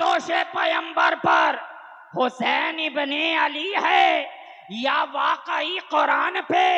आतोश पैगंबर पर हुसैन इब्ने अली है या वाकई कुरान पे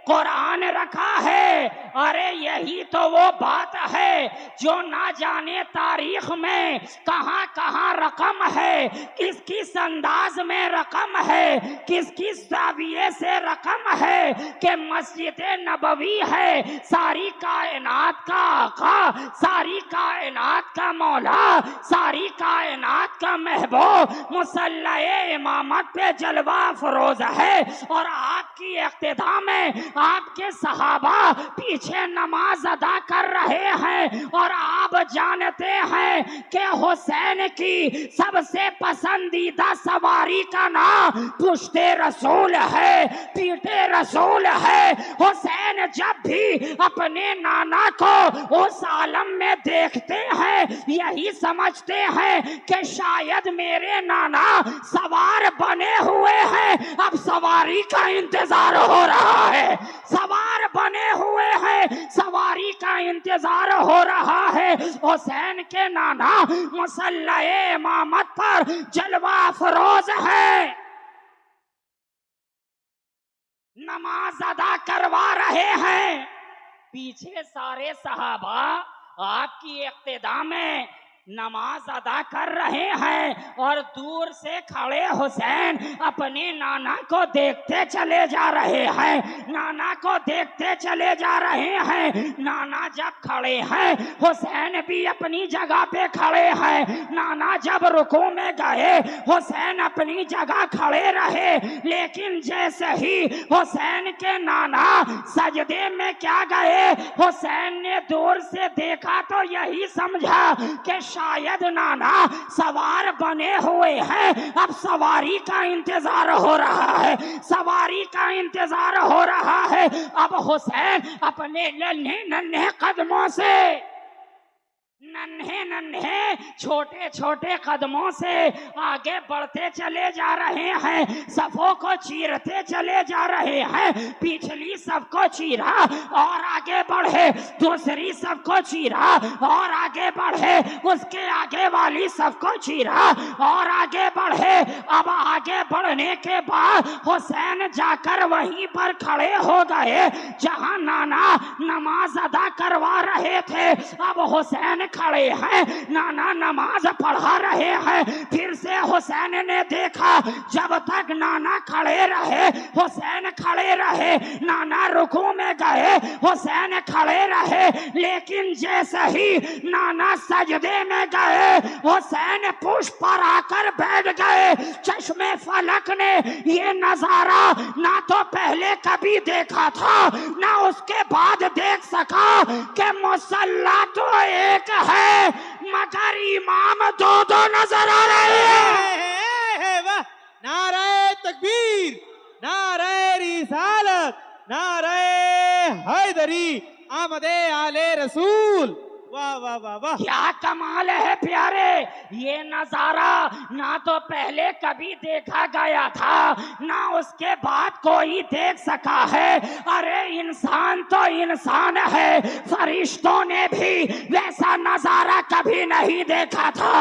कुरान रखा है? अरे यही तो वो बात है जो ना जाने तारीख में कहां कहां रकम है, किस किस अंदाज में रकम है, किस किस जाविये से रकम है कि मस्जिद नबवी है सारी कायनात का आका, सारी कायनात का मौला, सारी कायनात का महबूब मुसल्ले इमामत पे जलवा फरोज है। और आपकी इक्तिदा में आपके सहाबा पीछे नमाज अदा कर रहे हैं और आप जानते हैं कि हुसैन की सबसे पसंदीदा सवारी का नाम पुश्ते रसूल है, पीटे रसूल है। हुसैन जब भी अपने नाना को उस आलम में देखते हैं यही समझते हैं कि शायद मेरे नाना सवार बने हुए हैं, अब सवारी का इंतजार हो रहा है, सवार बने हुए हैं, सवारी का इंतजार हो रहा है। हुसैन के नाना मुसल्ले इमामत पर जलवा फरोज है, नमाज अदा करवा रहे हैं। पीछे सारे सहाबा आपकी इक्तिदा में नमाज अदा कर रहे हैं और दूर से खड़े हुसैन अपने नाना को देखते चले जा रहे हैं, नाना को देखते चले जा रहे हैं। नाना जब खड़े हैं हुसैन भी अपनी जगह पे खड़े हैं, नाना जब रुकू में गए हुसैन अपनी जगह खड़े रहे। लेकिन जैसे ही हुसैन के नाना सजदे में क्या गए, हुसैन ने दूर से देखा तो यही समझा कि शायद नाना सवार बने हुए हैं, अब सवारी का इंतजार हो रहा है, सवारी का इंतजार हो रहा है। अब हुसैन अपने नन्हे नन्हे कदमों से, नन्हे नन्हे छोटे छोटे कदमों से आगे बढ़ते चले जा रहे हैं, सफों को चीरते चले जा रहे हैं। पिछली सबको चीरा और आगे बढ़े, दूसरी सबको चीरा और आगे बढ़े, उसके आगे वाली सबको चीरा और आगे बढ़े। अब आगे बढ़ने के बाद हुसैन जाकर वहीं पर खड़े हो गए जहां नाना नमाज अदा करवा रहे थे। अब हुसैन खड़े हैं, नाना नमाज पढ़ा रहे हैं। फिर से हुसैन ने देखा, जब तक नाना खड़े रहे हुसैन खड़े रहे, नाना रुकू में गए हुसैन खड़े रहे। लेकिन जैसे ही नाना सजदे में गए हुसैन पुष्प पर आकर बैठ गए। चश्मे फलक ने ये नजारा ना तो पहले कभी देखा था ना उसके बाद देख सका कि मुसल्ला तो एक है मगर इमाम दो दो नजर आ रहे हैं। वाह, नारे तकबीर, नारे रिसालत, नारे हैदरी, आमदे आले रसूल। वाह वाह वाह वाह, क्या कमाल है प्यारे। ये नजारा ना तो पहले कभी देखा गया था ना उसके बाद कोई देख सका है। अरे इंसान तो इंसान है, फरिश्तों ने भी वैसा नजारा कभी नहीं देखा था,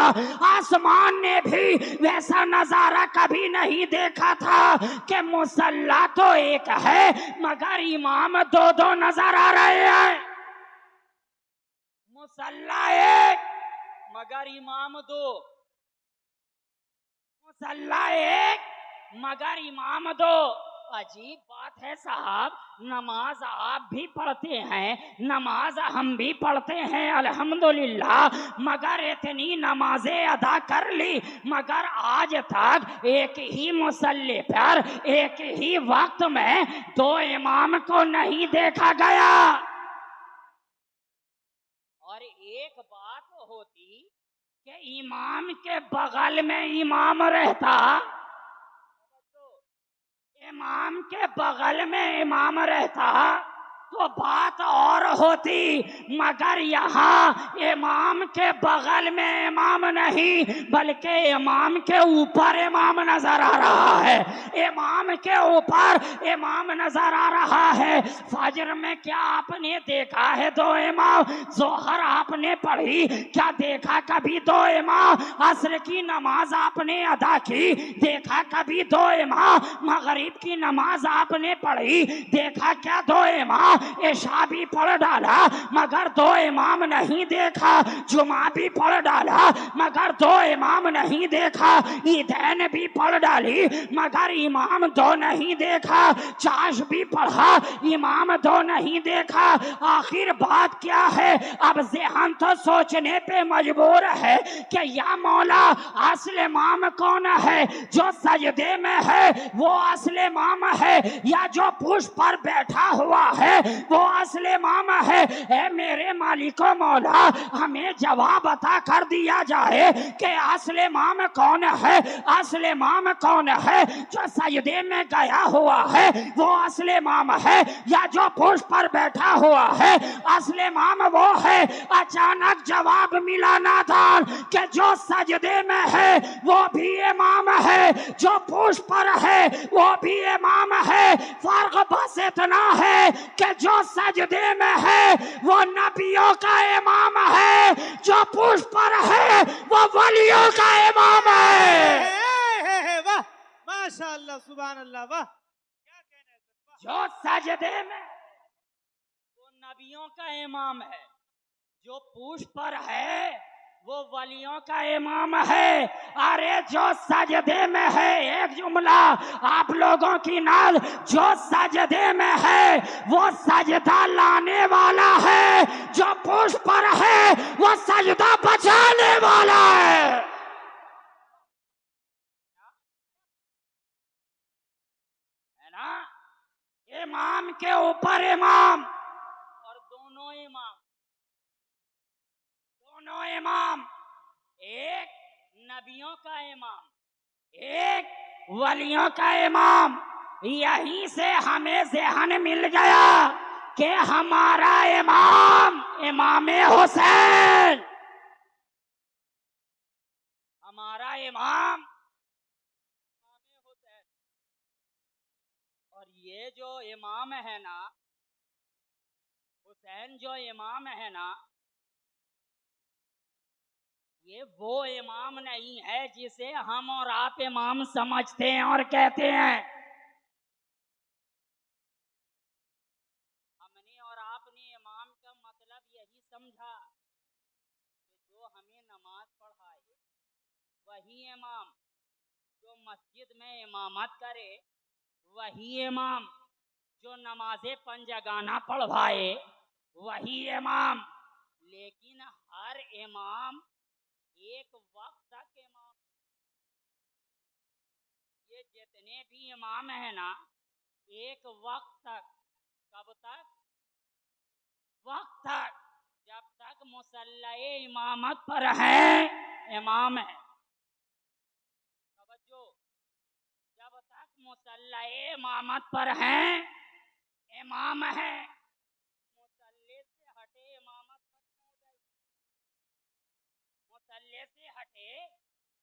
आसमान ने भी वैसा नजारा कभी नहीं देखा था कि मुसल्ला तो एक है मगर इमाम दो दो नजर आ रहे हैं। मुसल्ला एक मगर इमाम दो, मुसल्ला एक मगर इमाम दो। अजीब बात है साहब, नमाज आप भी पढ़ते हैं, नमाज हम भी पढ़ते हैं अल्हम्दुलिल्लाह, मगर इतनी नमाजें अदा कर ली मगर आज तक एक ही मुसल्ले पर एक ही वक्त में दो इमाम को नहीं देखा गया। और एक बात होती कि इमाम के बगल में इमाम रहता, इमाम के बगल में इमाम रहता तो बात और होती, मगर यहाँ इमाम के बगल में इमाम नहीं बल्कि इमाम के ऊपर इमाम नजर आ रहा है, इमाम के ऊपर इमाम नजर आ रहा है। फजर में क्या आपने देखा है दो इमाम? जोहर आपने पढ़ी, क्या देखा कभी दो इमाम? असर की नमाज आपने अदा की, देखा कभी दो इमाम? मगरिब की नमाज आपने पढ़ी, देखा क्या दो इमाम? इशा भी पढ़ डाला मगर दो इमाम नहीं देखा, जुमा भी पढ़ डाला मगर दो इमाम नहीं देखा, ईदैन भी पढ़ डाली मगर इमाम दो नहीं देखा, चाश भी पढ़ा इमाम दो नहीं देखा। आखिर बात क्या है? अब ज़हन तो सोचने पे मजबूर है कि या मौला असल इमाम कौन है? जो सजदे में है वो असल इमाम है या जो पुष्प पर बैठा हुआ है वो असल इमाम है? ए मेरे मालिको मौला, हमें जवाब अता कर दिया जाए कि असल इमाम कौन है? असल इमाम कौन है? जो सजदे में गया हुआ है वो असल इमाम है या जो पुष्प पर बैठा हुआ है असल इमाम वो है? अचानक जवाब मिला नादान कि जो सजदे में है वो भी इमाम है, जो पुष्प पर है वो भी इमाम है। फर्क बस इतना है कि जो सजदे में है वो नबियों का इमाम है, जो पुष्प पर है वो वलियों का इमाम है। वाह, माशाअल्लाह, सुभान अल्लाह, वाह, क्या कहने हैं? जो सजदे में वो नबियों का इमाम है, जो पुष्प पर है वो वलियों का इमाम है। अरे जो सजदे में है, एक जुमला आप लोगों की नाल, जो सजदे में है वो सजदा लाने वाला है, जो पुष्प पर है वो सजदा बचाने वाला है। है ना? इमाम के ऊपर इमाम और दोनों इमाम, एक नबियों का इमाम, एक वलियों का इमाम। यहीं से हमें ज़हन मिल गया कि हमारा इमाम इमाम हुसैन, हमारा इमाम इमाम हुसैन। और ये जो इमाम है ना, हुसैन जो इमाम है ना, ये वो इमाम नहीं है जिसे हम और आप इमाम समझते हैं और कहते हैं। हमने और आपने इमाम का मतलब यही समझा कि जो हमें नमाज पढ़ाए वही इमाम, जो मस्जिद में इमामत करे वही इमाम, जो नमाज़े पंजगाना पढ़वाए वही इमाम। लेकिन हर इमाम एक वक्त तक इमाम, ये जितने भी इमाम है ना, एक वक्त तक, कब तक? वक्त तक, जब तक मुसल्ले इमामत पर है इमाम है। तवज्जो, जब तक मुसल्ले इमामत पर है इमाम है, मुसल्ले से हटे इमामत खत्म हो गई, मुसल्ले से हटे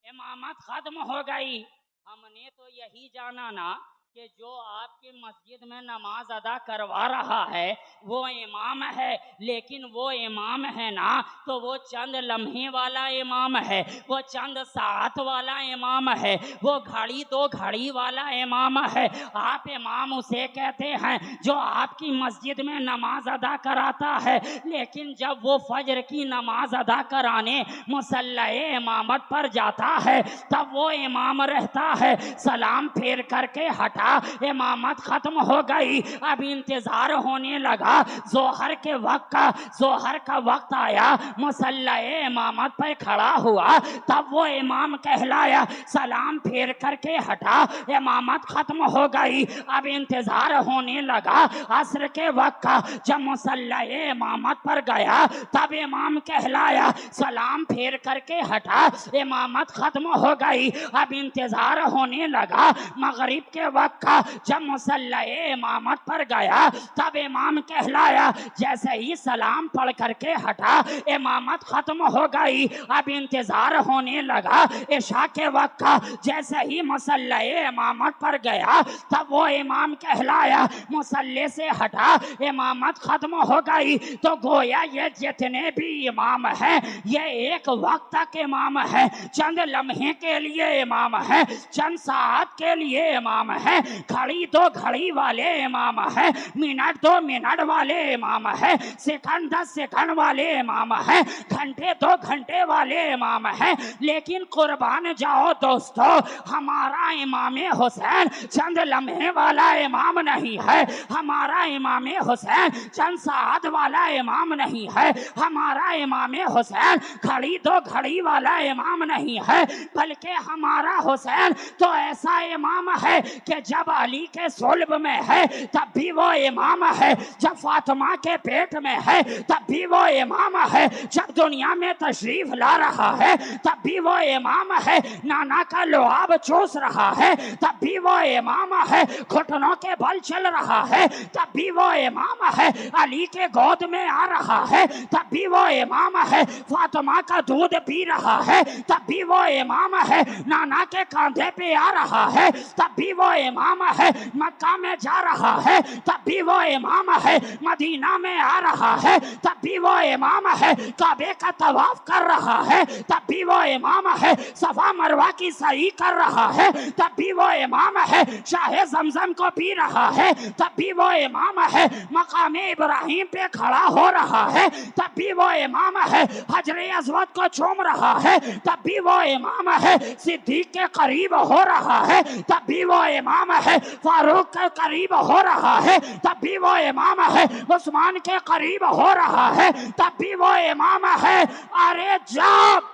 इमामत खत्म हो गई। हमने तो यही जाना ना कि जो आपकी मस्जिद में नमाज अदा करवा रहा है वो इमाम है, लेकिन वो इमाम है ना तो वो चंद लम्हे वाला इमाम है, वो चंद साथ वाला इमाम है, वो घड़ी दो घड़ी वाला इमाम है। आप इमाम उसे कहते हैं जो आपकी मस्जिद में नमाज अदा कराता है, लेकिन जब वो फजर की नमाज अदा कराने मुसल्ले इमामत पर जाता है तब वो इमाम रहता है। सलाम फेर करके हटा, इमामत खत्म हो गई, अब इंतजार होने लगा जोहर के वक्त का। जोहर का वक्त आया, मुसल्ले इमामत पर खड़ा हुआ, तब वो इमाम कहलाया। सलाम फेर करके हटा, इमामत खत्म हो गई, अब इंतजार होने लगा असर के वक्त का। जब मुसल्ले इमामत पर गया तब इमाम कहलाया। सलाम फेर करके हटा, इमामत खत्म हो गई, अब इंतजार होने लगा मगरिब के वक्त वक्त जब मुसल्ले इमामत पर गया तब इमाम कहलाया। जैसे ही सलाम पढ़ करके हटा इमामत खत्म हो गई। अब इंतजार होने लगा इशा के वक्त का। जैसे ही मुसल्ले इमामत पर गया तब वो इमाम कहलाया। मुसल्ले से हटा इमामत खत्म हो गई। तो गोया ये जितने भी इमाम हैं ये एक वक्त तक इमाम है, चंद लम्हे के लिए इमाम है, चंद साथ के लिए इमाम है, घड़ी दो घड़ी वाले इमाम है, मिनट दो मिनट वाले इमाम है, सेकंड 10 सेकंड वाले इमाम है, घंटे 2 घंटे वाले इमाम है। लेकिन कुर्बान जाओ दोस्तों, हमारा इमाम हुसैन चंद लम्हे वाला इमाम नहीं है। हमारा इमाम हुसैन चंद साथ वाला इमाम नहीं है। हमारा इमाम हुसैन घड़ी 2 घड़ी वाला इमाम नहीं है, बल्कि हमारा हुसैन तो ऐसा इमाम है कि जब अली के सुल्ब में है तब भी वो इमाम है, जब फातिमा के पेट में है तब भी वो इमाम है, जब दुनिया में तशरीफ ला रहा है तब भी वो इमाम है, नाना का लुआब चूस रहा है तब भी वो इमाम है, घुटनों के बल चल रहा है तब भी वो इमाम है, अली के गोद में आ रहा है तब भी वो इमाम है, फातिमा का दूध पी रहा है तब भी वो इमाम है, नाना के कांधे पे आ रहा है तब भी वो इमाम है, मक्का में जा रहा है तब भी वो इमाम है, मदीना में आ रहा है तब भी वो इमाम है, काबे का तवाफ कर रहा है तब भी वो इमाम है, सफा मरवा की सही कर रहा है तब भी वो इमाम है, शाहे जमजम को पी रहा है तब भी वो इमाम है, मकाम इब्राहिम पे खड़ा हो रहा है तब भी वो इमाम है, हजरे अस्वद को चूम रहा है तब भी वो इमाम है, सिद्दीक के करीब हो रहा है तब भी वो इमाम है, फारूक के करीब हो रहा है तब भी वो इमाम है, उस्मान के करीब हो रहा है तब भी वो इमाम है। अरे जब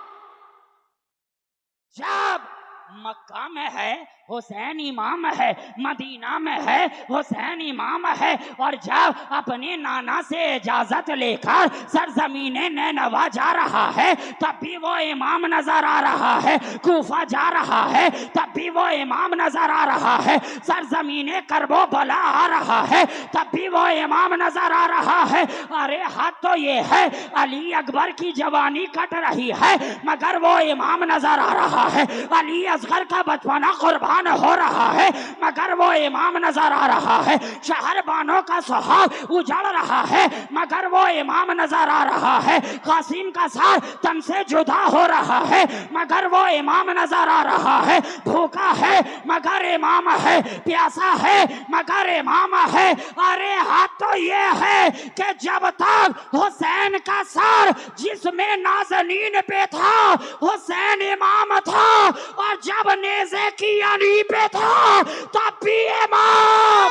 मक्का में है हुसैन इमाम है, मदीना में है हुसैन इमाम है, और जब अपने नाना से इजाजत लेकर सरजमीने नैनवा जा रहा है तब भी वो इमाम नजर आ रहा है, कूफा जा रहा है तब भी वो इमाम नजर आ रहा है, सरजमीने करबो बला आ रहा है तब भी वो इमाम नजर आ रहा है। अरे हाथ तो ये है अली अकबर की जवानी कट रही है मगर वो इमाम नजर आ रहा है, अली असगर का बचपना कुर्बान हो रहा है मगर वो इमाम नजर आ रहा है, शहर बानों का सुहाग उजड़ रहा है मगर वो इमाम नजर आ रहा है, कासिम का सार तन से जुदा हो रहा है मगर वो इमाम नजर आ रहा है, भूखा है मगर इमाम है, प्यासा है मगर इमाम है। अरे हाथ तो ये है कि जब तक हुसैन का सार जिसमें नाज़नीन पे था हुसैन इमाम था, और जब नेज़े की अली पे था तब भी इमाम।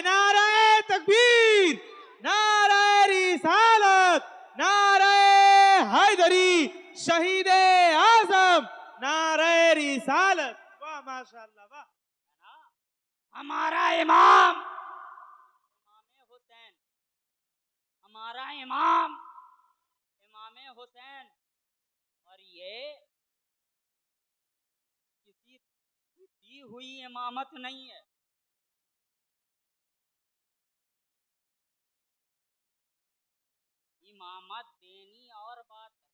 नाराए तकबीर, नाराए रिसालत, नाराए हैदरी, शहीदे आजम, नाराए रिसालत। वाह माशाअल्लाह वाह। हमारा इमाम हुसैन, हमारा इमाम हुसैन, और ये किसी दी हुई इमामत नहीं है, इमामत देनी और बात है।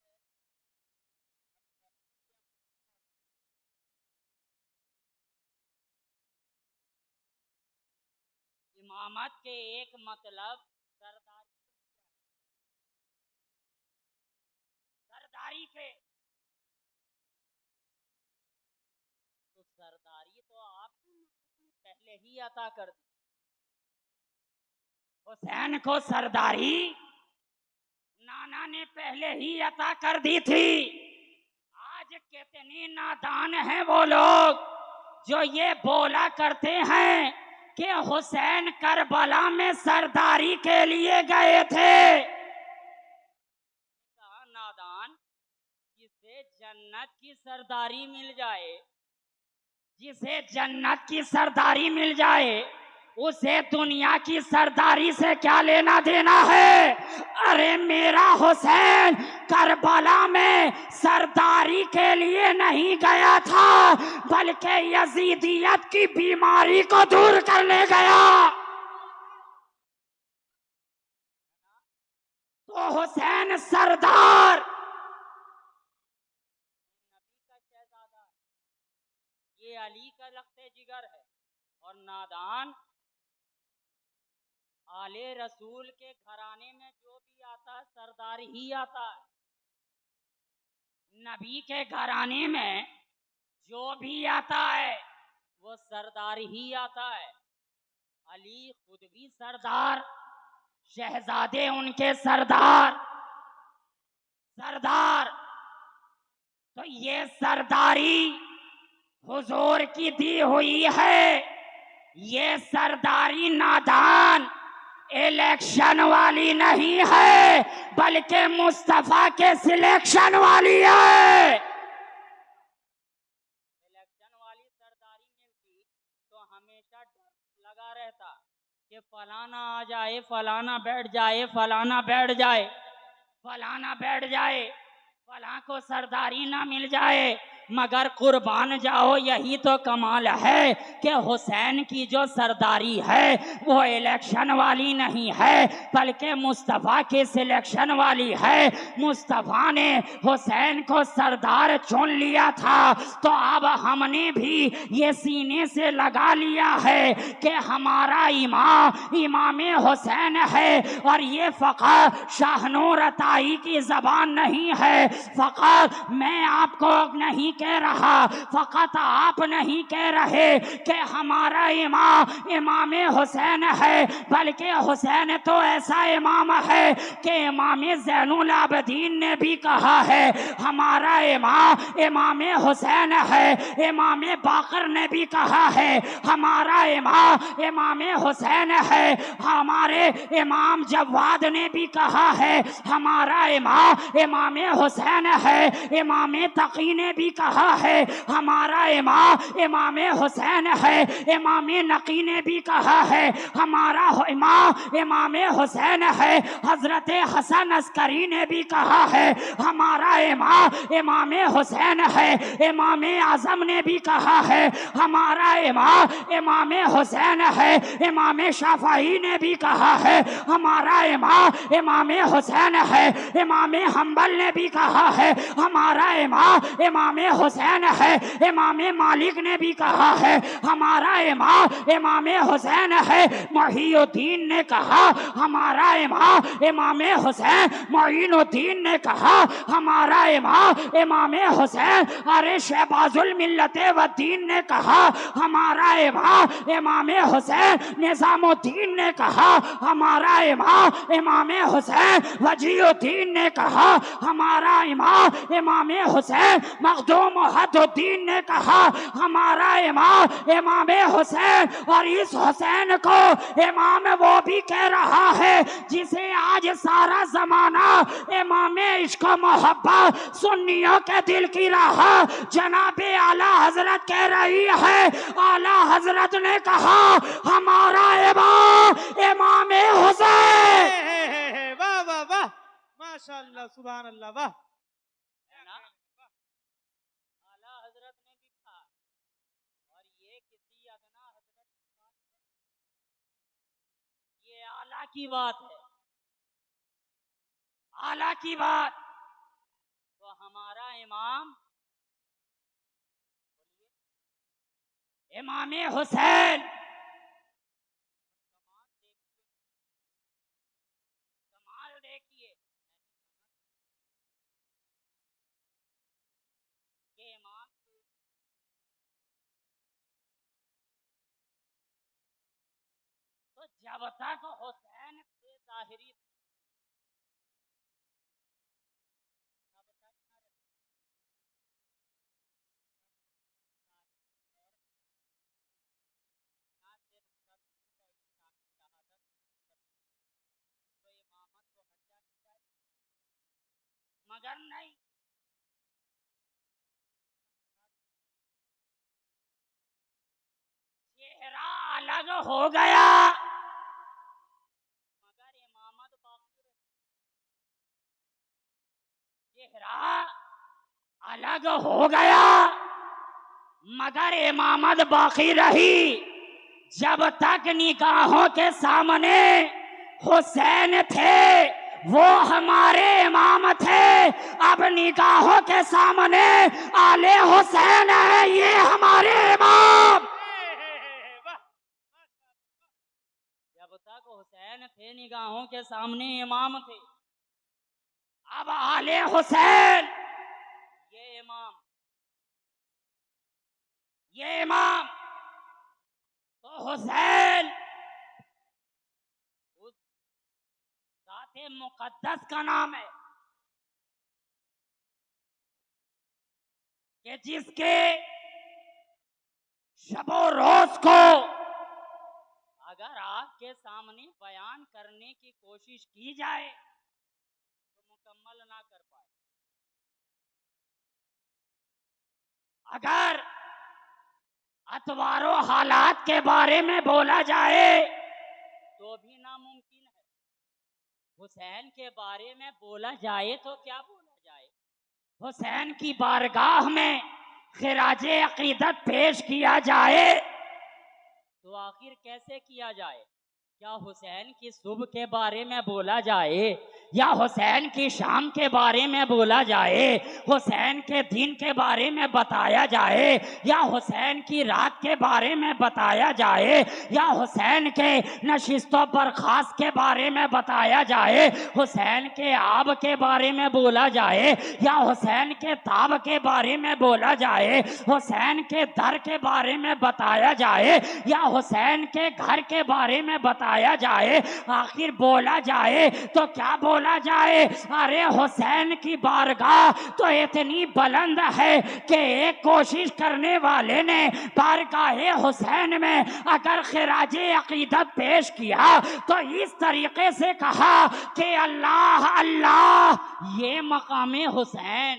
इमामत के एक मतलब सरदारी पे, तो सरदारी तो आप पहले ही अता कर दी। हुसैन को सरदारी नाना ने पहले ही अता कर दी थी। आज कितने नादान हैं वो लोग जो ये बोला करते हैं कि हुसैन करबला में सरदारी के लिए गए थे। नादान, जिसे जन्नत की सरदारी मिल जाए, जिसे जन्नत की सरदारी मिल जाए उसे दुनिया की सरदारी से क्या लेना देना है। अरे मेरा हुसैन करबला में सरदारी के लिए नहीं गया था, बल्कि यजीदियत की बीमारी को दूर करने गया। तो हुसैन सरदार, नबी का शहजादा, ये अली का लख्ते जिगर है। और नादान आले रसूल के घराने में जो भी आता है सरदार ही आता है। नबी के घराने में जो भी आता है वो सरदार ही आता है। अली खुद भी सरदार, शहजादे उनके सरदार। सरदार तो ये सरदारी हुजूर की दी हुई है। ये सरदारी नादान इलेक्शन वाली नहीं है, बल्कि मुस्तफा के सिलेक्शन वाली है। सिलेक्शन वाली सरदारी मिलती तो हमेशा डर लगा रहता कि फलाना आ जाए, फलाना बैठ जाए, फलाना बैठ जाए, फलाना बैठ जाए, फला को सरदारी ना मिल जाए। मगर कुर्बान जाओ, यही तो कमाल है कि हुसैन की जो सरदारी है वो इलेक्शन वाली नहीं है, बल्कि मुस्तफ़ा के सिलेक्शन वाली है। मुस्तफ़ा ने हुसैन को सरदार चुन लिया था, तो अब हमने भी ये सीने से लगा लिया है कि हमारा इमाम हुसैन है। और ये फ़क़त शाहनूर अताई की ज़बान नहीं है, फ़क़त मैं आपको नहीं कह रहा, फ़क़त आप नहीं कह रहे कि हमारा इमाम हुसैन है, बल्कि हुसैन तो ऐसा इमाम है कि इमाम ज़ैनुल आबिदीन ने भी कहा है हमारा इमाम हुसैन है। इमाम बाकर ने भी कहा है हमारा इमाम हुसैन है। हमारे इमाम जवाद ने भी कहा है हमारा इमाम हुसैन है। इमाम तकी ने भी कहा है हमारा इमाम हुसैन है। इमाम नकी ने भी कहा है हमारा इमाम हुसैन है। हजरत हसन अस्करी ने भी कहा है हमारा इमाम हुसैन है। इमाम आजम ने भी कहा है हमारा इमाम हुसैन है। इमाम शाफई ने भी कहा है हमारा इमाम हुसैन है। इमाम हम्बल ने भी कहा है हमारा इमाम हुसैन है। इमाम मालिक ने भी कहा है हमारा इमाम हुसैन है। मुहीउद्दीन ने कहा हमारा इमाम हुसैन। मुईनुद्दीन ने कहा हमारा इमाम हुसैन। अरे शहबाजुल मिल्लत व दीन ने कहा हमारा इमाम हुसैन। निजामुद्दीन ने कहा हमारा इमाम हुसैन। वजीउद्दीन ने कहा हमारा इमाम हुसैन। मखदूम हदुद्दीन ने कहा हमारा इमाम हुसैन। और इस हुसैन को इमाम वो भी कह रहा है जिसे आज सारा जमाना इमाम इश्क मोहब्बत सुन्नियों के दिल की राह जनाबे आला हजरत कह रही है। आला हजरत ने कहा हमारा इमाम हुसैन। वाह वाह वाह, माशाअल्लाह, सुभान अल्लाह, वाह। आला हजरत ने भी कहा, और ये किसी अदना हजरत की बात है, ये आला की बात है, आला की बात। तो हमारा इमाम हुसैन कमाल देखिए कि इमाम तो जब तक हुसैन से जाहिरी मगर नहीं, ये चेहरा अलग हो गया मगर इमामत बाकी रही। चेहरा अलग हो गया मगर इमामत बाकी रही। जब तक निगाहों के सामने हुसैन थे वो हमारे इमाम थे, अब निगाहों के सामने आले हुसैन है ये हमारे इमाम। जब तक हुसैन थे निगाहों के सामने इमाम थे, अब आले हुसैन ये इमाम, ये इमाम। तो हुसैन उस ज़ाते मुक़द्दस का नाम है कि जिसके शबो रोज को अगर आपके सामने बयान करने की कोशिश की जाए तो मुकम्मल ना कर पाए। अगर अतवारो हालात के बारे में बोला जाए तो भी नामुमकिन है। हुसैन के बारे में बोला जाए तो क्या बोला जाए? हुसैन की बारगाह में खिराजे अकीदत पेश किया जाए तो आखिर कैसे किया जाए? क्या हुसैन की सुबह के बारे में बोला जाए या हुसैन की शाम के बारे में बोला जाए, हुसैन के दिन के बारे में बताया जाए या हुसैन की रात के बारे में बताया जाए या हुसैन के नशिस्तों बरखास्त के बारे में बताया जाए, हुसैन के आब के बारे में बोला जाए या हुसैन के ताब के बारे में बोला जाए, हुसैन के दर के बारे में बताया जाए या हुसैन के घर के बारे में बताया जाए, आखिर बोला जाए तो क्या बोला जाए? अरे हुसैन की बारगाह तो इतनी बुलंद है कि एक कोशिश करने वाले ने बारगाह हुसैन में अगर खिराजे अकीदत पेश किया तो इस तरीके से कहा कि अल्लाह अल्लाह ये मकामे हुसैन,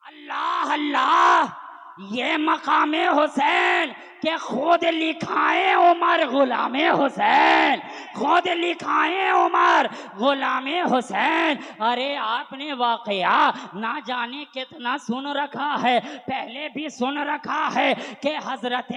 अल्लाह अल्लाह ये मकामे हुसैन के खुद लिखाए उमर गुलामे हुसैन, खुद लिखाए उमर गुलामे हुसैन। अरे आपने वाकया ना जाने कितना सुन रखा है, पहले भी सुन रखा है कि हजरत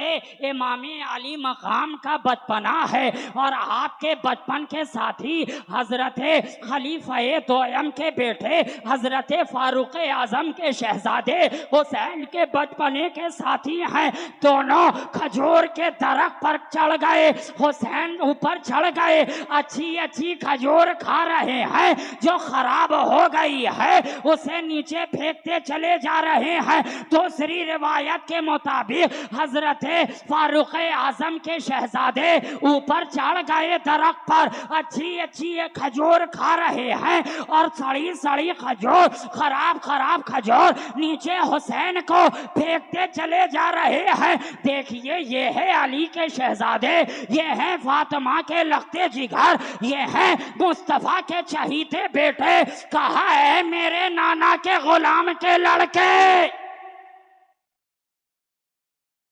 इमाम अली मकाम का बचपना है और आपके बचपन के साथी हजरत खलीफा दोयम के बेटे हजरत फारूक आजम के शहजादे हुसैन के बचपने के साथी हैं। दोनों खजूर के दरख्त पर चढ़ गए, हुसैन ऊपर चढ़ गए, अच्छी अच्छी खजूर खा रहे हैं, जो खराब हो गई है उसे नीचे फेंकते चले जा रहे हैं। दूसरी रिवायत के मुताबिक हजरत फारूक आजम के शहजादे ऊपर चढ़ गए दरख्त पर, अच्छी अच्छी खजूर खा रहे हैं और सड़ी सड़ी खजूर, खराब खराब खजूर नीचे हुसैन को फेंकते चले जा रहे हैं। देखिए ये है अली के शहजादे, ये है फातिमा के लखते जिगर, ये है मुस्तफा के चहीते बेटे। कहा है मेरे नाना के गुलाम के लड़के,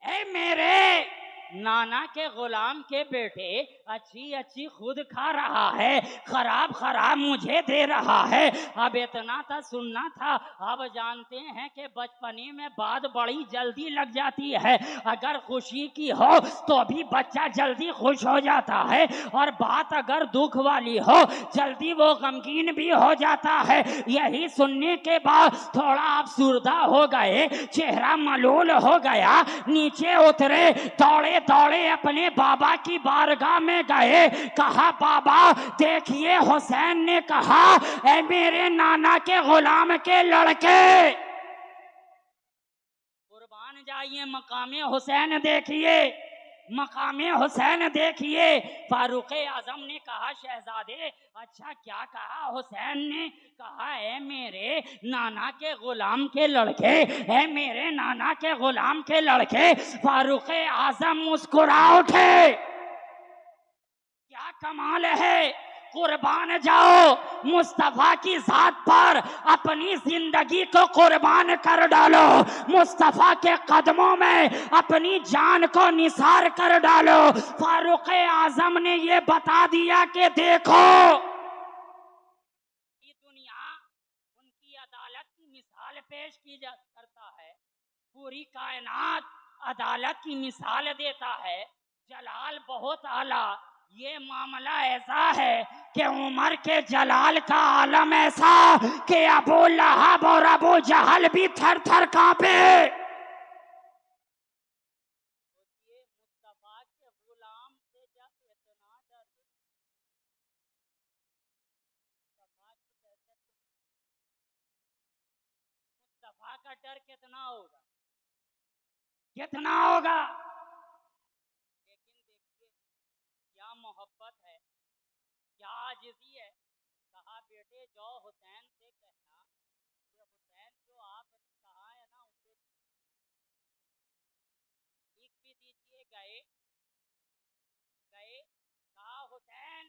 ऐ मेरे नाना के गुलाम के बेटे अच्छी अच्छी खुद खा रहा है, खराब खराब मुझे दे रहा है। अब इतना था सुनना था, अब जानते हैं कि बचपने में बात बड़ी जल्दी लग जाती है। अगर खुशी की हो तो भी बच्चा जल्दी खुश हो जाता है और बात अगर दुख वाली हो जल्दी वो गमगीन भी हो जाता है। यही सुनने के बाद थोड़ा अफसुर्दा हो गए, चेहरा मलूल हो गया, नीचे उतरे, दौड़े दौड़े अपने बाबा की बारगाह में गए। कहा बाबा देखिए हुसैन ने कहा ऐ मेरे नाना के गुलाम के लड़के, कुर्बान जाइए मकामे हुसैन देखिए, मकामे हुसैन देखिए। फारूक आजम ने कहा शहजादे अच्छा क्या कहा? हुसैन ने कहा है मेरे नाना के गुलाम के लड़के, है मेरे नाना के गुलाम के लड़के। फारूक आजम मुस्कुरा उठे, क्या कमाल है, कुर्बान जाओ, मुस्तफा की जात पर अपनी जिंदगी को कुर्बान कर डालो, मुस्तफा के कदमों में अपनी जान को निसार कर डालो। फारूक आजम ने ये बता दिया कि देखो ये दुनिया उनकी अदालत की मिसाल पेश की जा करता है, पूरी कायनात अदालत की मिसाल देता है, जलाल बहुत आला। ये मामला ऐसा है कि उमर के जलाल का आलम ऐसा कि अबू लहब और अबू जहल भी थर थर कांपे। मुस्तफा के गुलाम से जब इतना डर, मुस्तफा का डर कितना होगा, कितना होगा। लेकिन देखिए क्या मोहब्बत है, क्या आजिज़ी है। कहा बेटे जो हुसैन से कहना कि हुसैन जो आपने कहा है ना उसे लिख भी दीजिए। गए गए कहा हुसैन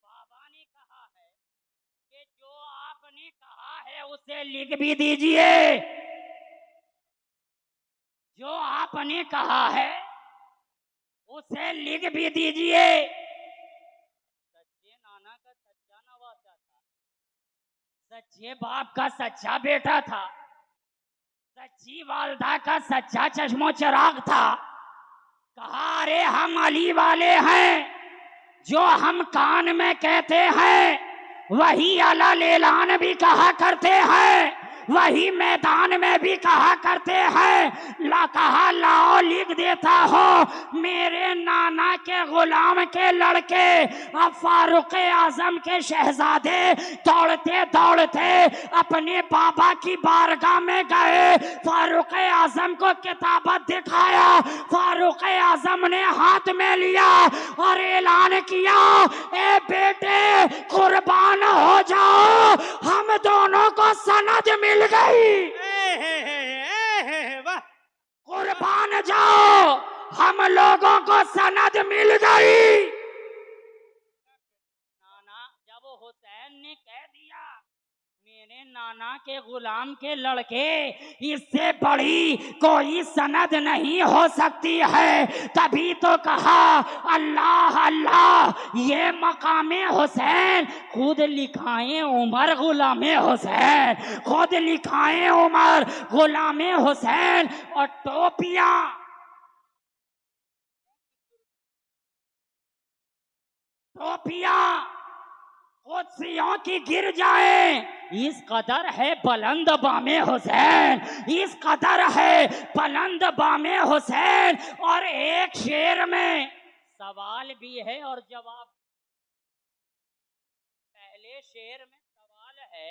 बाबा ने कहा है कि जो आपने कहा है उसे लिख भी दीजिए, जो आपने कहा है उसे लिख भी दीजिए। सच्चे नाना का सच्चा नवासा था, सच्चे बाप का सच्चा बेटा था, सच्ची वालदा का सच्चा चश्मो चिराग था। कहा अरे हम अली वाले हैं, जो हम कान में कहते हैं वही अला लेलान भी कहा करते हैं, वही मैदान में भी कहा करते हैं। ला कहा लाओ लिख देता हो मेरे नाना के गुलाम के लड़के। अब फारूक आजम के शहजादे दौड़ते दौड़ते अपने बाबा की बारगाह में गए, फारूक आजम को किताबत दिखाया, फारूक आजम ने हाथ में लिया और ऐलान किया ए बेटे कुर्बान हो जाओ, हम दोनों को सनद मिल गई। वाह, कुर्बान जाओ, हम लोगों को सनद मिल गई। नाना जब हुसैन ने कह दिया मेरे नाना के गुलाम के लड़के, इससे बड़ी कोई सनद नहीं हो सकती है, तभी तो कहा अल्लाह अल्लाह ये मकामे हुसैन खुद लिखाए उमर गुलामे हुसैन, खुद लिखाए उमर गुलामे हुसैन। और टोपियां टोपियां कुर्सियों की गिर जाए, इस कदर है बुलंद बामे हुसैन, इस कदर है बुलंद बामे हुसैन। और एक शेर में सवाल भी है और जवाब। पहले शेर में सवाल है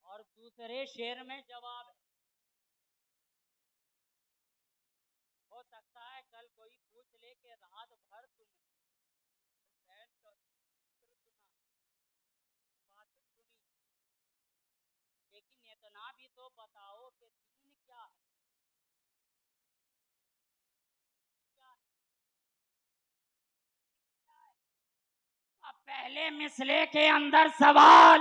और दूसरे शेर में जवाब है। हो सकता है कल कोई पूछ ले कि रात भर तुम हुसैन का जिक्र सुना, बातें सुनी, लेकिन इतना भी तो बताओ कि दीन क्या है, क्या है? अब पहले मिसरे के अंदर सवाल,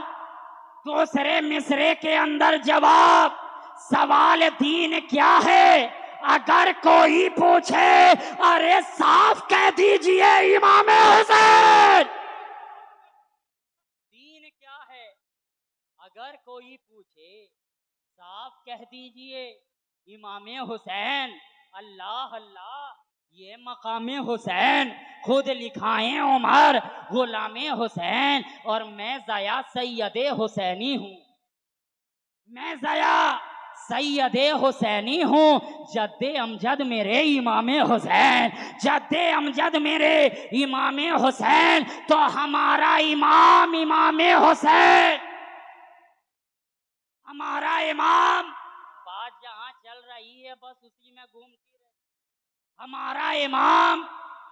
दूसरे मिसरे के अंदर जवाब। सवाल दीन क्या है, अगर कोई पूछे अरे साफ कह दीजिए इमाम हुसैन। दीन क्या है, अगर कोई पूछे साफ कह दीजिए इमाम हुसैन। अल्लाह अल्लाह ये मकामे हुसैन खुद लिखाए उमर गुलामे हुसैन। और मैं ज़या सैयदे हुसैनी हूँ, मैं ज़या सैयदे हुसैनी हूँ, जद्दे अमजद मेरे इमाम हुसैन, जद्दे अमजद मेरे इमाम हुसैन। तो हमारा इमाम इमाम हुसैन, हमारा इमाम। बात जहाँ चल रही है बस उसी में घूमती रहे। हमारा इमाम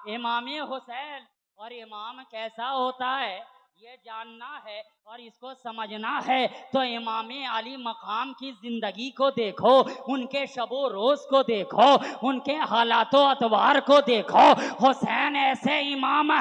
इमाम हुसैन। और इमाम कैसा होता है ये जानना है और इसको समझना है तो इमाम अली मकाम की जिंदगी को देखो, उनके शबो रोज को देखो, उनके हालातों अतवार को देखो। हुसैन ऐसे इमाम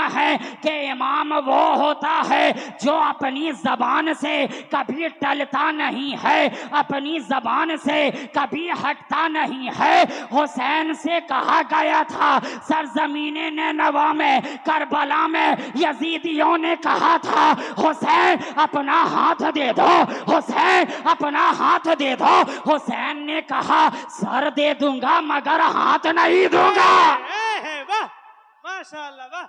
है कि इमाम वो होता है जो अपनी जबान से कभी टलता नहीं है, अपनी जबान से कभी हटता नहीं है। हुसैन से कहा गया था सरजमीने नैनवा में, करबला में यजीदियों ने कहा था हुसैन अपना हाथ दे दो, हुसैन अपना हाथ दे दो। हुसैन ने कहा सर दे दूंगा मगर हाथ नहीं दूंगा। वाह माशाअल्लाह वाह।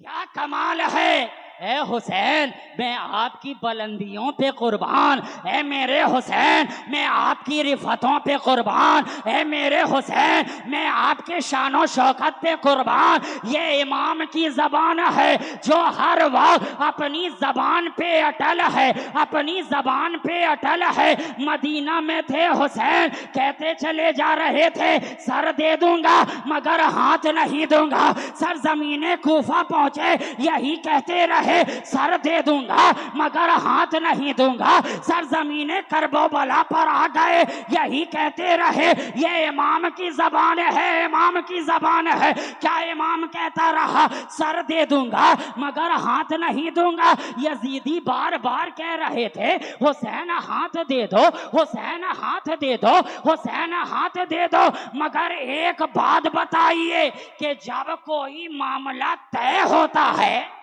क्या कमाल है। ए हुसैन मैं आपकी बुलंदियों पे कुर्बान, ए मेरे हुसैन मैं आपकी रिफतों पे कुर्बान, ए मेरे हुसैन मैं आपके शानो शौकत पे कुर्बान। ये इमाम की जबान है जो हर वक्त अपनी जबान पे अटल है, अपनी जबान पे अटल है। मदीना में थे हुसैन, कहते चले जा रहे थे सर दे दूंगा मगर हाथ नहीं दूंगा। सर जमीने कूफा पहुंचे यही कहते रहे सर दे दूंगा मगर हाथ नहीं दूंगा। सर जमीने करबला पर आ गए यही कहते रहे ये इमाम की जबान है, इमाम की जबान है। क्या इमाम कहता रहा सर दे दूंगा मगर हाथ नहीं दूंगा। यजीदी बार बार कह रहे थे हुसैन हाथ दे दो, हुसैन हाथ दे दो, हुसैन हाथ दे दो। मगर एक बात बताइए कि जब कोई मामला तय होता है,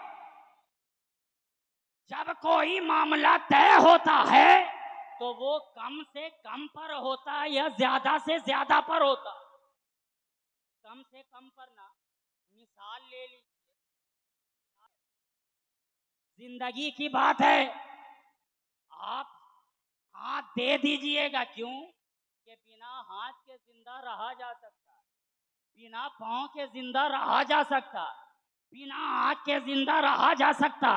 जब कोई मामला तय होता है तो वो कम से कम पर होता है या ज्यादा से ज्यादा पर होता? कम से कम पर ना। मिसाल ले लीजिए, जिंदगी की बात है, आप हाथ दे दीजिएगा। क्यों? कि बिना हाथ के जिंदा रहा जा सकता है, बिना पांव के जिंदा रहा जा सकता, बिना आँख के जिंदा रहा जा सकता,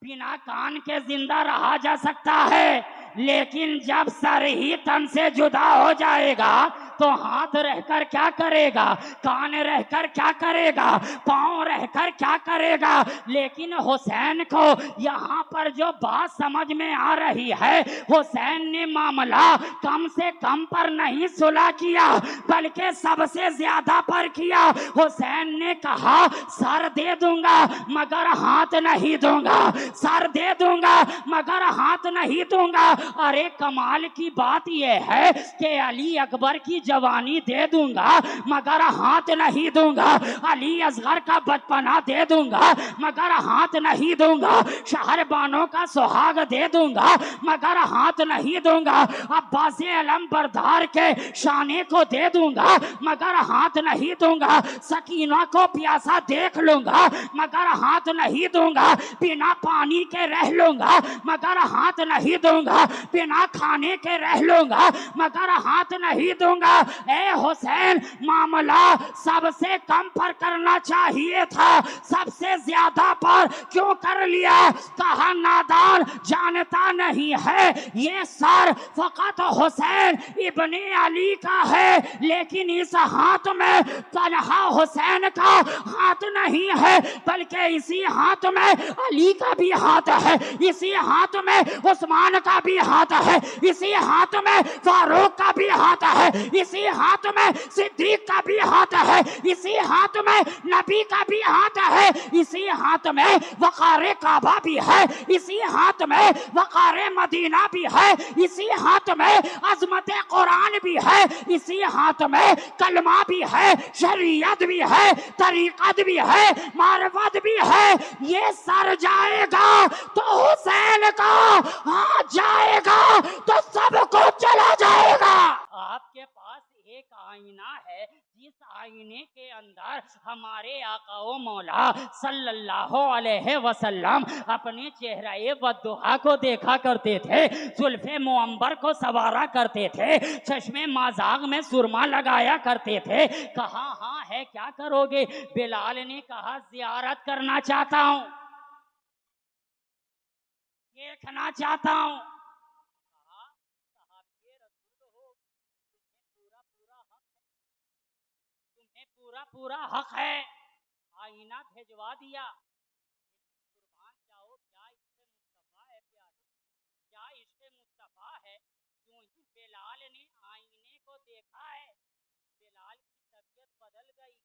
बिना कान के जिंदा रहा जा सकता है। लेकिन जब सर ही तन से जुदा हो जाएगा तो हाथ रहकर क्या करेगा, कान रहकर क्या करेगा, पांव रहकर क्या करेगा। लेकिन हुसैन को यहाँ पर जो बात समझ में आ रही है, हुसैन ने मामला कम से कम पर नहीं सुलह किया बल्कि सबसे ज्यादा पर किया। हुसैन ने कहा सर दे दूंगा मगर हाथ नहीं दूंगा, सर दे दूंगा मगर हाथ नहीं दूंगा। अरे कमाल की बात यह है कि अली अकबर की जवानी दे दूंगा मगर हाथ नहीं दूंगा, अली असगर का बचपना दे दूंगा मगर हाथ नहीं दूंगा, शहरबानों का सुहाग दे दूंगा मगर हाथ नहीं दूंगा, अब्बास अलम बरदार के शाने को दे दूंगा मगर हाथ नहीं दूंगा, सकीना को प्यासा देख लूंगा मगर हाथ नहीं दूंगा, बिना पानी के रह लूंगा मगर हाथ नहीं दूंगा, बिना खाने के रह लूंगा मगर हाथ नहीं दूंगा। ए हुसैन मामला सबसे कम पर करना चाहिए था, सबसे ज्यादा पर क्यों कर लिया? कहा नादान जानता नहीं है ये सर फकत हुसैन इब्ने अली का है, लेकिन इस हाथ में तन्हा हुसैन का हाथ नहीं है बल्कि इसी हाथ में अली का भी हाथ है, इसी हाथ में उस्मान का भी हाथ है, इसी हाथ में फारूक का भी हाथ है, इसी हाथ में सिद्दीक का भी हाथ है, इसी हाथ में नबी का भी हाथ है, इसी हाथ में वक़ारे काबा भी है, इसी हाथ में वक़ारे मदीना भी है, इसी हाथ में अजमत कुरान भी है, इसी हाथ में कलमा भी है, शरीयत भी है, तरीक़त भी है, मारफत भी है। ये सर जाएगा तो हुसैन का हाथ जाएगा तो सब कुछ चला जाएगा। आपके पास एक आईना है जिस आईने के अंदर हमारे आका आका ओ मौला सल्लल्लाहु अलैहि वसल्लम अपने चेहरे वद्दुहा को देखा करते थे, जुल्फे मुअम्बर को सवारा करते थे, चश्मे माजाग में सुरमा लगाया करते थे। कहा हाँ है, क्या करोगे? बिलाल ने कहा जियारत करना चाहता हूं, देखना चाहता हूं। कहा सहाबे रसूल हो, तुम्हें पूरा हक है। आईना भेजवा दिया, कुर्बान जाओ, क्या इश्क़ मुस्तफा है प्यारे, क्या इश्क़ मुस्तफा है। यूं ही बिलाल ने आईने को देखा है, बिलाल की तबीयत बदल गई,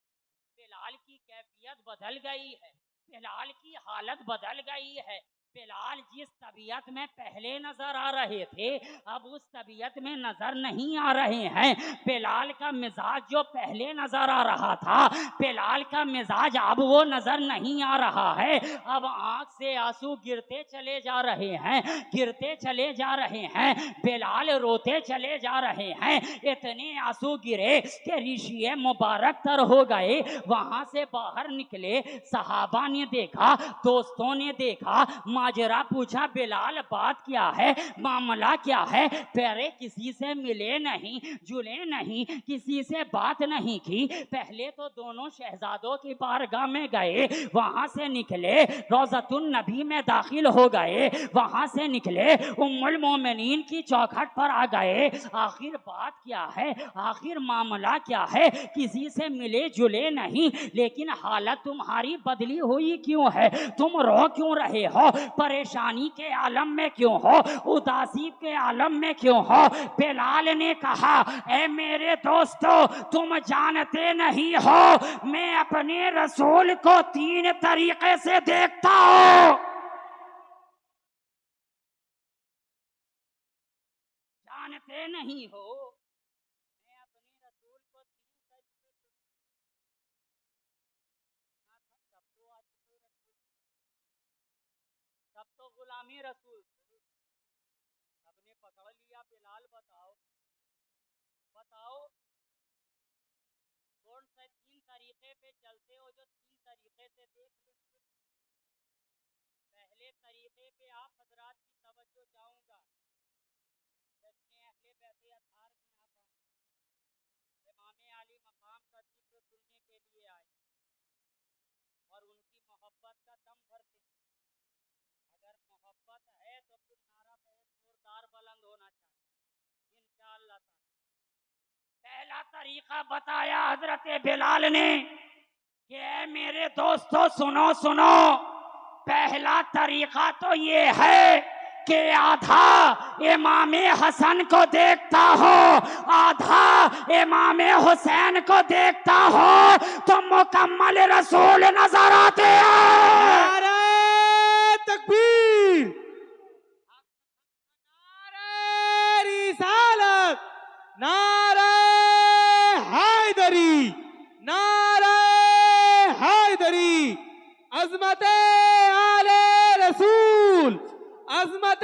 बिलाल की कैफियत बदल गई है, बिलाल की हालत बदल गई है। बिलाल जिस तबीयत में पहले नजर आ रहे थे अब उस तबीयत में नजर नहीं आ रहे हैं। बिलाल का मिजाज जो पहले नजर आ रहा था, बिलाल का मिजाज अब वो नजर नहीं आ रहा है। अब आंख से आंसू गिरते चले जा रहे हैं, गिरते चले जा रहे हैं। बिलाल रोते चले जा रहे हैं। इतने आंसू गिरे कि ऋषि मुबारक तर हो गए। वहां से बाहर निकले, सहाबा ने देखा, दोस्तों ने देखा, माजरा पूछा बिलाल बात क्या है, मामला क्या है? पहले किसी से मिले नहीं, जुले नहीं, किसी से बात नहीं की। पहले तो दोनों शहजादों की बारगाह में गए, वहां से निकले रोज़तुन नबी में दाखिल हो गए, वहां से निकले उम्मुल मोमिनीन की चौखट पर आ गए। आखिर बात क्या है, आखिर मामला क्या है? किसी से मिले जुले नहीं, लेकिन हालत तुम्हारी बदली हुई क्यों है? तुम रो क्यों रहे हो? परेशानी के आलम में क्यों हो? उदासी के आलम में क्यों हो? बिलाल ने कहा, ऐ मेरे दोस्तों, तुम जानते नहीं हो मैं अपने रसूल को 3 तरीके से देखता हूं। जानते नहीं हो मैं अपने रसूल को 3 तरीके से, सब तो गुलामी रसूल, सबने पकड़ लिया। बिलाल बताओ बताओ कौन से 3 तरीके पे चलते हो जो 3 तरीके से देख लेते? पहले तरीके पे आप हजरात की तवज्जो चाहूंगा। दसने अहले बैते अथार में आता इमाम आली मकाम का जिक्र सुनने के लिए आए और उनकी मोहब्बत का दम भरते हैं। अगर मोहब्बत है तो फिर नारा बहुत जोरदार बुलंद होना चाहिए इंशाअल्लाह। पहला तरीका बताया हजरत बिलाल ने कि मेरे दोस्तों सुनो सुनो, पहला तरीका तो ये है कि आधा इमाम हसन को देखता हो, आधा इमाम हुसैन को देखता हो तो मुकम्मल रसूल नजर आते हैं। नारे तकबीर, नारे रिसालत, नारे हैदरी, नारे हैदरी, अजमत आले रसूल, अजमत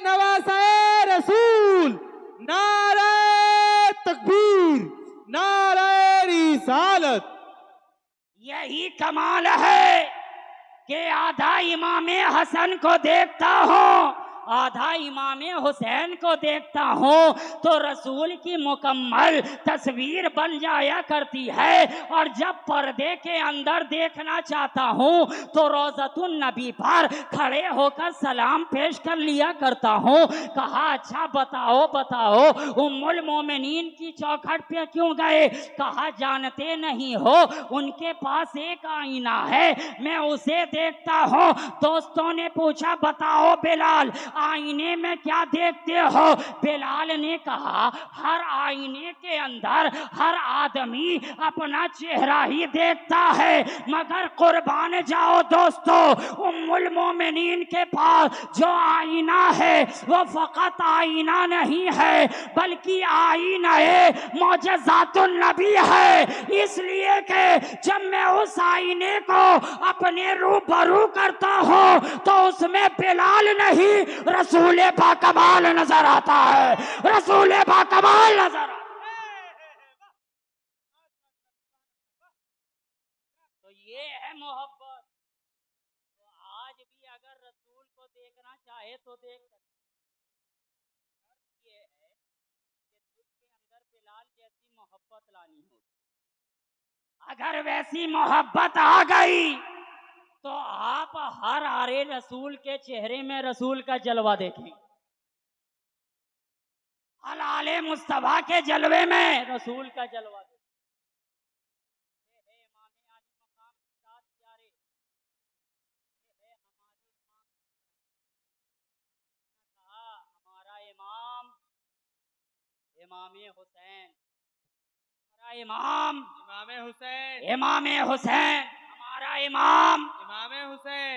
नवासे रसूल, नारे तकबीर, नारे रिसालत। यही कमाल है कि आधा इमाम हसन को देखता हूँ, आधा इमाम हुसैन को देखता हूँ तो रसूल की मुकम्मल तस्वीर बन जाया करती है। और जब पर्दे के अंदर देखना चाहता हूँ तो रोज़तुन नबी पर खड़े होकर सलाम पेश कर लिया करता हूँ। कहा अच्छा बताओ बताओ उम्मुल मोमिनीन की चौखट पे क्यों गए? कहा जानते नहीं हो उनके पास एक आईना है, मैं उसे देखता हूँ। दोस्तों ने पूछा बताओ बिलाल आईने में क्या देखते हो? बिलाल ने कहा हर आईने के अंदर हर आदमी अपना चेहरा ही देखता है, मगर कुर्बान जाओ दोस्तों, उम्मुल मोमिनीन के पास जो आईना है वो फकत आईना नहीं है बल्कि आईना है मौजज़ातुन नबी है। इसलिए कि जब मैं उस आईने को अपने रूबरू करता हूँ तो उसमें बिलाल नहीं रसूल बाकमाल नजर आता है, रसूल बाकमाल नजर आता है। तो ये चाहे तो देख सकते। ये है कि दिल के अंदर बिलाल जैसी मोहब्बत लानी होगी। अगर वैसी मोहब्बत आ गई तो आप हर आरे रसूल के चेहरे में रसूल का जलवा देखेंगे। हर आले मुस्तफा के जलवे में रसूल का जलवा देखेंगे। हमारा इमाम इमाम हुसैन, हमारा इमाम इमाम हुसैन, इमाम हुसैन, हमारा इमाम इमाम हुसैन।